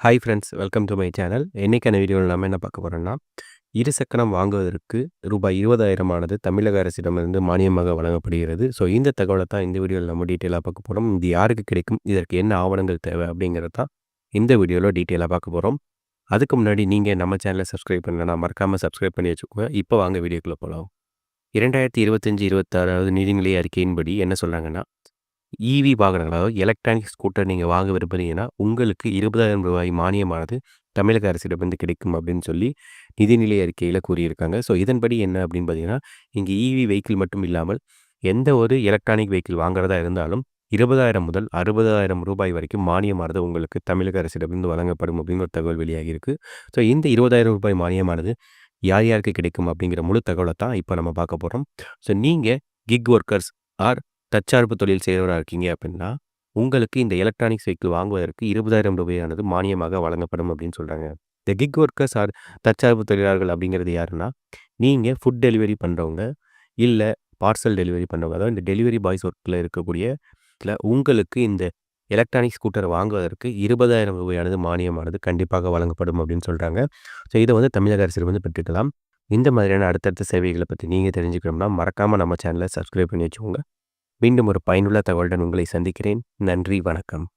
Hi friends, welcome to my channel. இன்னைக்கான வீடியோவில் நம்ம என்ன பார்க்க போகிறோம்னா, இருசக்கரம் வாங்குவதற்கு ரூபாய் 20,000 ஆனது தமிழக அரசிடமிருந்து மானியமாக வழங்கப்படுகிறது. ஸோ இந்த தகவலை தான் இந்த வீடியோவில் நம்ம டீட்டெயிலாக பார்க்க போகிறோம். இது யாருக்கு கிடைக்கும், இதற்கு என்ன ஆவணங்கள் தேவை அப்படிங்கிறது தான் இந்த வீடியோவில் டீட்டெயிலாக பார்க்க போகிறோம். அதுக்கு முன்னாடி நீங்கள் நம்ம சேனலை சப்ஸ்கிரைப் பண்ணலன்னா மறக்காமல் சப்ஸ்கிரைப் பண்ணி வச்சுக்கோங்க. இப்போ வாங்க வீடியோக்குள்ளே போகலாம். 2025-26 நிதிநிலை அறிக்கையின்படி என்ன சொல்கிறாங்கன்னா, இவி வாகனங்கள், அதாவது எலக்ட்ரானிக் ஸ்கூட்டர் நீங்கள் வாங்க விரும்புகிறீங்கன்னா உங்களுக்கு ரூபாய் 20,000 மானியமானது தமிழக அரசிடமிருந்து கிடைக்கும் அப்படின்னு சொல்லி நிதிநிலை அறிக்கையில் கூறியிருக்காங்க. ஸோ இதன்படி என்ன அப்படின்னு பார்த்தீங்கன்னா, இங்கே இவி வெஹிக்கிள் மட்டும் இல்லாமல் எந்த ஒரு எலக்ட்ரானிக் வெஹிக்கிள் வாங்குறதா இருந்தாலும் 20,000 முதல் 60,000 ரூபாய் வரைக்கும் மானியமானது உங்களுக்கு தமிழக அரசிடமிருந்து வழங்கப்படும் அப்படின்னு ஒரு தகவல் வெளியாகியிருக்கு. ஸோ இந்த 20,000 ரூபாய் மானியமானது யார் யாருக்கு கிடைக்கும் அப்படிங்கிற முழு தகவலை தான் இப்போ நம்ம பார்க்க போகிறோம். ஸோ நீங்கள் கிக் ஒர்க்கர்ஸ் ஆர் தற்சார்பு தொழில் செய்கிறவராக இருக்கீங்க அப்படின்னா, உங்களுக்கு இந்த எலக்ட்ரானிக்ஸ் வெஹிக்கிள் வாங்குவதற்கு 20,000 ரூபாயானது மானியமாக வழங்கப்படும் அப்படின்னு சொல்கிறாங்க. இந்த கிக் ஒர்க்கர்ஸ் ஆர் தற்சார்பு தொழிலாளர்கள் அப்படிங்கிறது யாருன்னா, நீங்கள் ஃபுட் டெலிவரி பண்ணுறவங்க, இல்லை பார்சல் டெலிவரி பண்ணுறவங்க, அதாவது இந்த டெலிவரி பாய்ஸ் ஒர்க்கில் இருக்கக்கூடிய உங்களுக்கு இந்த எலக்ட்ரானிக் ஸ்கூட்டர் வாங்குவதற்கு 20,000 ரூபாயானது மானியமானது கண்டிப்பாக வழங்கப்படும் அப்படின்னு சொல்கிறாங்க. ஸோ இதை வந்து தமிழக அரசு வந்து பெற்றுக்கலாம். இந்த மாதிரியான அடுத்தடுத்த சேவைகளை பற்றி நீங்கள் தெரிஞ்சுக்கணும்னா மறக்காமல் நம்ம சேனலை சப்ஸ்கிரைப் பண்ணி வச்சுக்கோங்க. மீண்டும் ஒரு பயனுள்ள தகவலுடன் உங்களை சந்திக்கிறேன். நன்றி, வணக்கம்.